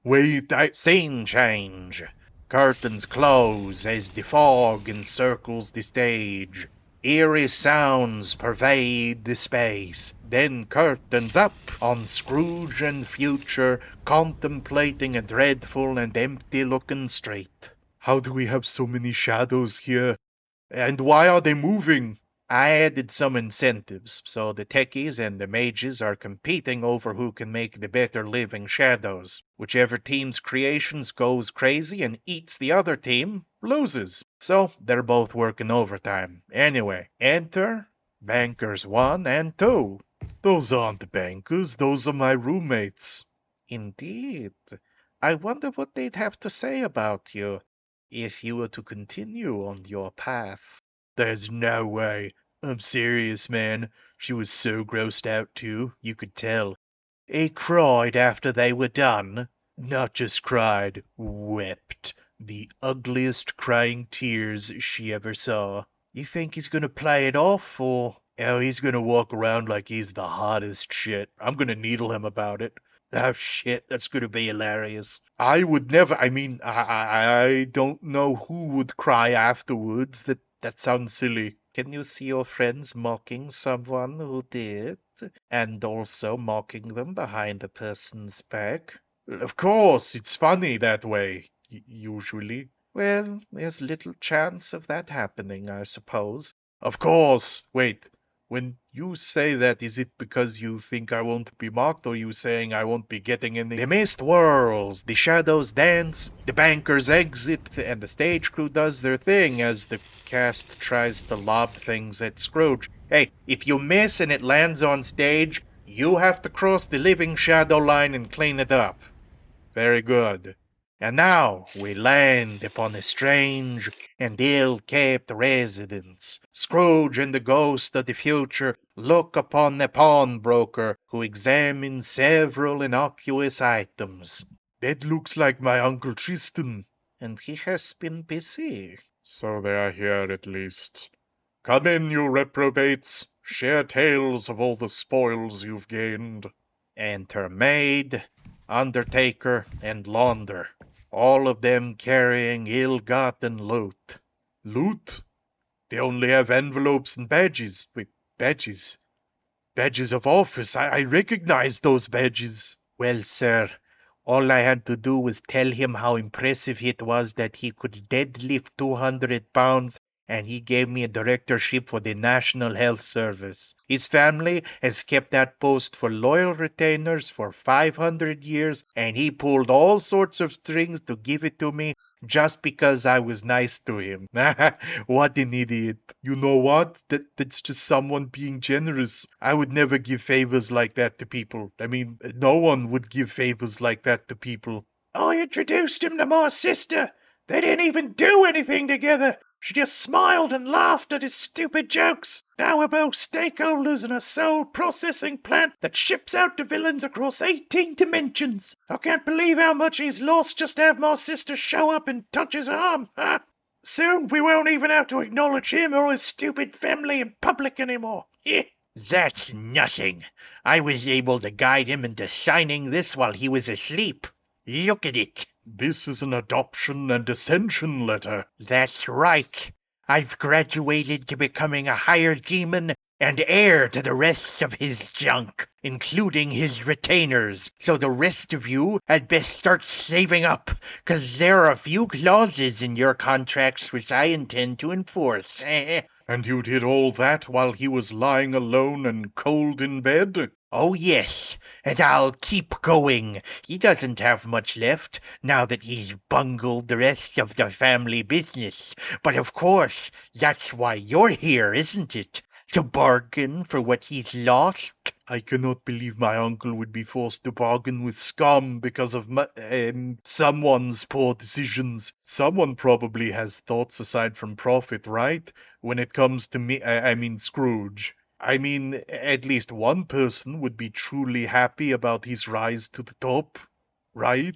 Wait, scene change. Curtains close as the fog encircles the stage. Eerie sounds pervade the space. Then curtains up on Scrooge and Future contemplating a dreadful and empty-looking street. How do we have so many shadows here? And why are they moving? I added some incentives, so the techies and the mages are competing over who can make the better living shadows. Whichever team's creations goes crazy and eats the other team loses. So they're both working overtime. Anyway, enter Bankers 1 and 2. Those aren't bankers, those are my roommates. Indeed. I wonder what they'd have to say about you if you were to continue on your path. There's no way. I'm serious, man. She was so grossed out, too, you could tell. He cried after they were done. Not just cried, wept. The ugliest crying tears she ever saw. You think he's gonna play it off, or... Oh, he's gonna walk around like he's the hottest shit. I'm gonna needle him about it. Oh shit, that's gonna be hilarious. I would never. I mean, I don't know who would cry afterwards. That sounds silly. Can you see your friends mocking someone who did, and also mocking them behind the person's back? Of course, it's funny that way. Usually. Well, there's little chance of that happening, I suppose. Of course. Wait. When you say that, is it because you think I won't be mocked, or you saying I won't be getting any? The mist whirls, the shadows dance, the bankers exit, and the stage crew does their thing as the cast tries to lob things at Scrooge. Hey, if you miss and it lands on stage, you have to cross the living shadow line and clean it up. Very good. And now we land upon a strange and ill-kept residence. Scrooge and the ghost of the future look upon a pawnbroker who examines several innocuous items. That looks like my Uncle Tristan. And he has been busy. So they are here at least. Come in, you reprobates. Share tales of all the spoils you've gained. Enter maid, undertaker, and launder, all of them carrying ill-gotten loot. Loot? They only have envelopes and badges. Wait, badges? Badges of office. I recognize those badges. Well, sir, all I had to do was tell him how impressive it was that he could deadlift 200 pounds, and he gave me a directorship for the National Health Service. His family has kept that post for loyal retainers for 500 years, and he pulled all sorts of strings to give it to me just because I was nice to him. What an idiot. You know what? That's just someone being generous. I would never give favors like that to people. I mean, no one would give favors like that to people. I introduced him to my sister. They didn't even do anything together. She just smiled and laughed at his stupid jokes. Now we're both stakeholders in a soul processing plant that ships out to villains across 18 dimensions. I can't believe how much he's lost just to have my sister show up and touch his arm. Soon we won't even have to acknowledge him or his stupid family in public anymore. That's nothing. I was able to guide him into signing this while he was asleep. Look at it. This is an adoption and ascension letter. That's right. I've graduated to becoming a higher demon and heir to the rest of his junk, including his retainers. So the rest of you had best start saving up, 'cause there are a few clauses in your contracts which I intend to enforce. And you did all that while he was lying alone and cold in bed? Oh, yes, and I'll keep going. He doesn't have much left, now that he's bungled the rest of the family business. But of course, that's why you're here, isn't it? To bargain for what he's lost? I cannot believe my uncle would be forced to bargain with scum because of someone's poor decisions. Someone probably has thoughts aside from profit, right? When it comes to me, I mean Scrooge. I mean, at least one person would be truly happy about his rise to the top, right?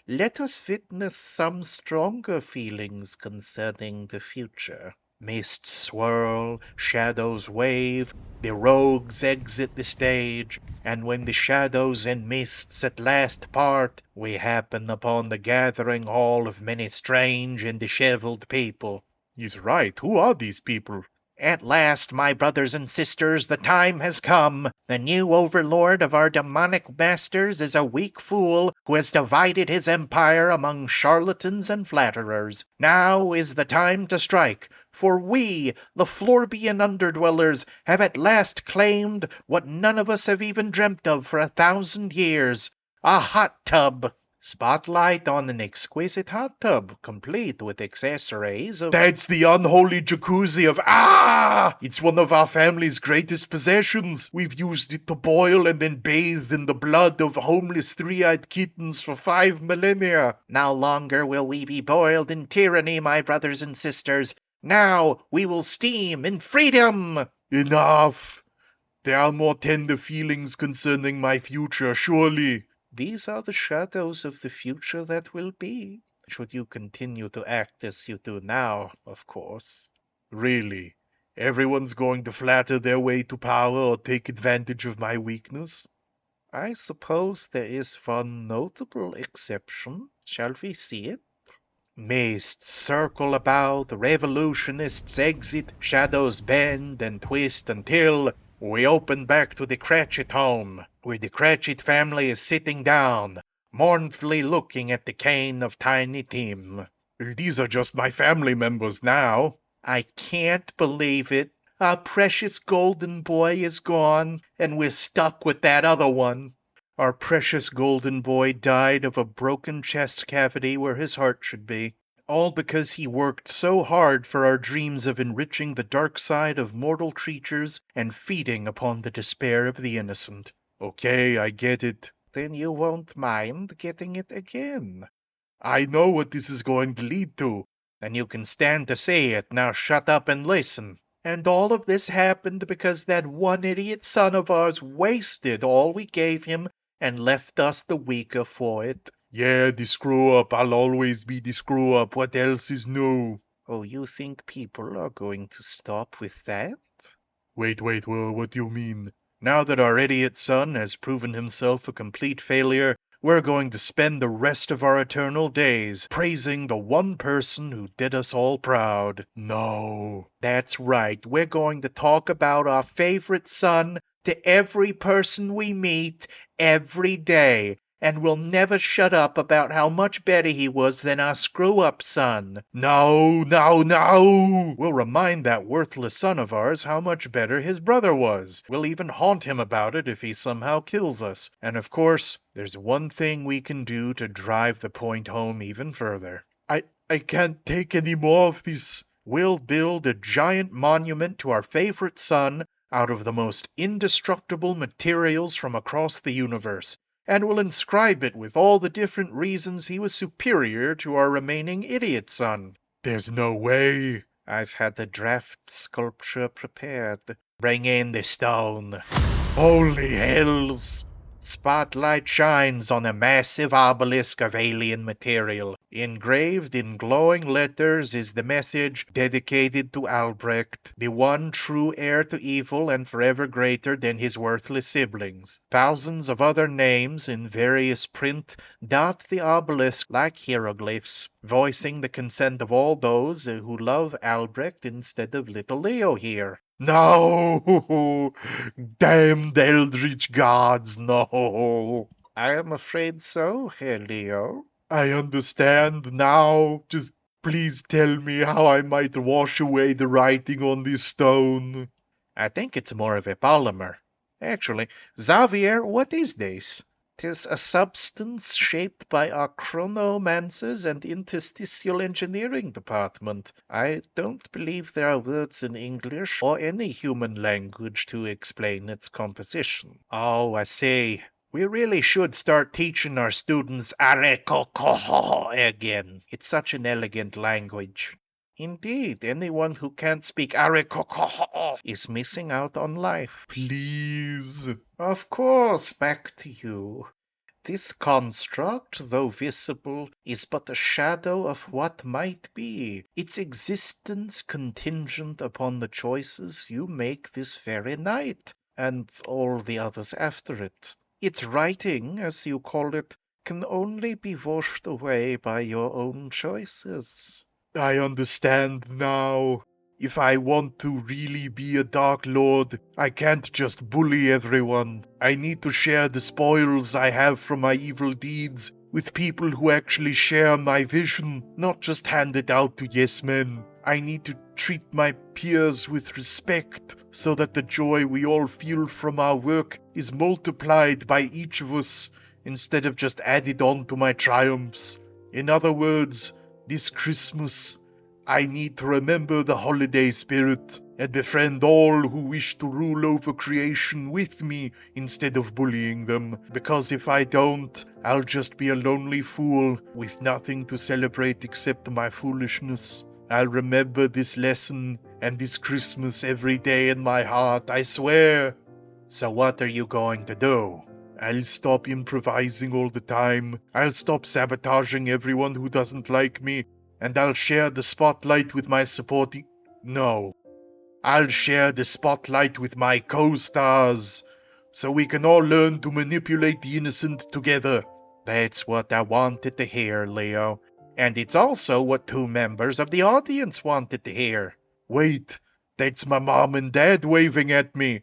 Let us witness some stronger feelings concerning the future. Mists swirl, shadows wave, the rogues exit the stage, and when the shadows and mists at last part, we happen upon the gathering hall of many strange and dishevelled people. He's right. Who are these people? At last, my brothers and sisters, the time has come. The new overlord of our demonic masters is a weak fool who has divided his empire among charlatans and flatterers. Now is the time to strike, for we, the Florbian underdwellers, have at last claimed what none of us have even dreamt of for 1,000 years, a hot tub. Spotlight on an exquisite hot tub, complete with accessories of... That's the unholy jacuzzi of... Ah! It's one of our family's greatest possessions. We've used it to boil and then bathe in the blood of homeless three-eyed kittens for 5 millennia. No longer will we be boiled in tyranny, my brothers and sisters. Now we will steam in freedom. Enough! There are more tender feelings concerning my future, surely. These are the shadows of the future that will be, should you continue to act as you do now, of course. Really? Everyone's going to flatter their way to power or take advantage of my weakness? I suppose there is one notable exception. Shall we see it? Mists circle about, revolutionists exit, shadows bend and twist until we open back to the Cratchit home, where the Cratchit family is sitting down, mournfully looking at the cane of Tiny Tim. These are just my family members now. I can't believe it. Our precious golden boy is gone, and we're stuck with that other one. Our precious golden boy died of a broken chest cavity where his heart should be. All because he worked so hard for our dreams of enriching the dark side of mortal creatures and feeding upon the despair of the innocent. Okay, I get it. Then you won't mind getting it again. I know what this is going to lead to, and you can stand to see it. Now shut up and listen. And all of this happened because that one idiot son of ours wasted all we gave him and left us the weaker for it. Yeah, the screw-up. I'll always be the screw-up. What else is new? Oh, you think people are going to stop with that? Wait, well, what do you mean? Now that our idiot son has proven himself a complete failure, we're going to spend the rest of our eternal days praising the one person who did us all proud. No. That's right. We're going to talk about our favorite son to every person we meet every day. And we'll never shut up about how much better he was than our screw-up son. No. We'll remind that worthless son of ours how much better his brother was. We'll even haunt him about it if he somehow kills us. And of course, there's one thing we can do to drive the point home even further. I can't take any more of this. We'll build a giant monument to our favorite son out of the most indestructible materials from across the universe, and will inscribe it with all the different reasons he was superior to our remaining idiot son. There's no way. I've had the draft sculpture prepared. Bring in the stone. Holy hells! Spotlight shines on a massive obelisk of alien material. Engraved in glowing letters is the message dedicated to Albrecht, the one true heir to evil and forever greater than his worthless siblings. Thousands of other names in various print dot the obelisk like hieroglyphs, voicing the consent of all those who love Albrecht instead of little Leo here. No! Damned eldritch gods, no! I am afraid so, Herr Leo. I understand now. Just please tell me how I might wash away the writing on this stone. I think it's more of a polymer. Actually, Xavier, what is this? 'Tis a substance shaped by our chronomancers and interstitial engineering department. I don't believe there are words in English or any human language to explain its composition. Oh, I see. We really should start teaching our students Arekokoho again. It's such an elegant language. Indeed, anyone who can't speak Arekokoho is missing out on life. Please. Of course, back to you. this construct, though visible, is but a shadow of what might be, its existence contingent upon the choices you make this very night, and all the others after it. Its writing, as you call it, can only be washed away by your own choices. I understand now. If I want to really be a Dark Lord, I can't just bully everyone. I need to share the spoils I have from my evil deeds with people who actually share my vision, not just hand it out to yes men. I need to treat my peers with respect so that the joy we all feel from our work is multiplied by each of us instead of just added on to my triumphs. In other words, this Christmas, I need to remember the holiday spirit and befriend all who wish to rule over creation with me instead of bullying them, because if I don't, I'll just be a lonely fool with nothing to celebrate except my foolishness. I'll remember this lesson and this Christmas every day in my heart, I swear. So what are you going to do? I'll stop improvising all the time. I'll stop sabotaging everyone who doesn't like me. And I'll share the spotlight with my supporting... No. I'll share the spotlight with my co-stars, so we can all learn to manipulate the innocent together. That's what I wanted to hear, Leo. And it's also what 2 members of the audience wanted to hear. Wait, that's my mom and dad waving at me.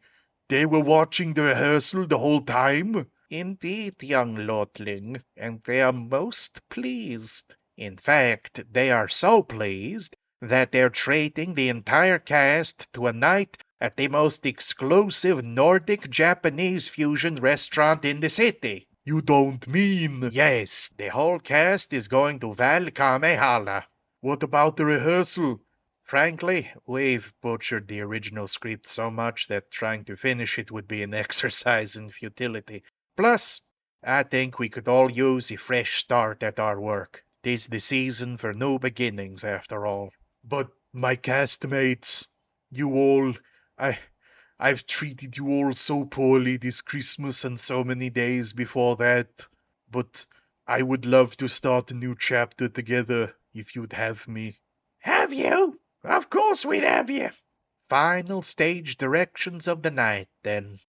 They were watching the rehearsal the whole time? Indeed, young lordling, and they are most pleased. In fact, they are so pleased that they're treating the entire cast to a night at the most exclusive Nordic-Japanese fusion restaurant in the city. You don't mean... Yes, the whole cast is going to Val Kamehala. What about the rehearsal? Frankly, we've butchered the original script so much that trying to finish it would be an exercise in futility. Plus, I think we could all use a fresh start at our work. 'Tis the season for new beginnings, after all. But my castmates, you all, I've treated you all so poorly this Christmas and so many days before that. But I would love to start a new chapter together if you'd have me. Have you? Of course we'd have you. Final stage directions of the night, then.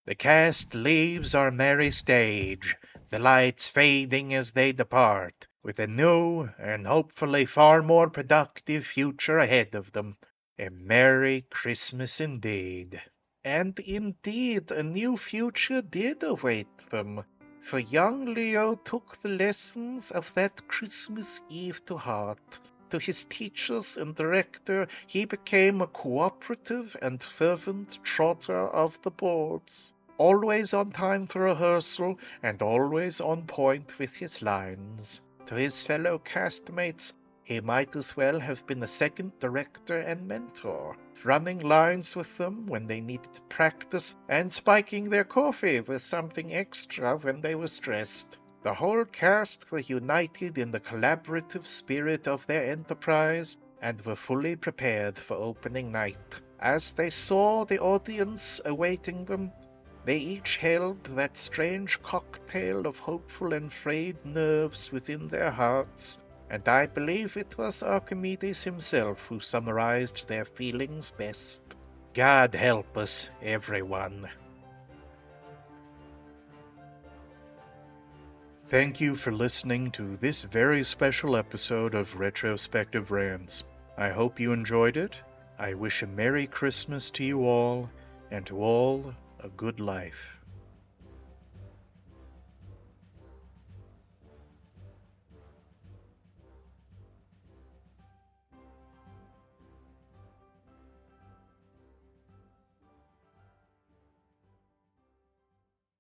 The cast leaves our merry stage, the lights fading as they depart, with a new and hopefully far more productive future ahead of them. A Merry Christmas indeed. And indeed, a new future did await them, for young Leo took the lessons of that Christmas Eve to heart. To his teachers and director, he became a cooperative and fervent trotter of the boards, always on time for rehearsal and always on point with his lines. To his fellow castmates, he might as well have been a second director and mentor, running lines with them when they needed to practice and spiking their coffee with something extra when they were stressed. The whole cast were united in the collaborative spirit of their enterprise and were fully prepared for opening night. As they saw the audience awaiting them, they each held that strange cocktail of hopeful and frayed nerves within their hearts, and I believe it was Archimedes himself who summarized their feelings best. God help us, everyone. Thank you for listening to this very special episode of Retrospective Rants. I hope you enjoyed it. I wish a Merry Christmas to you all, and to all a good life.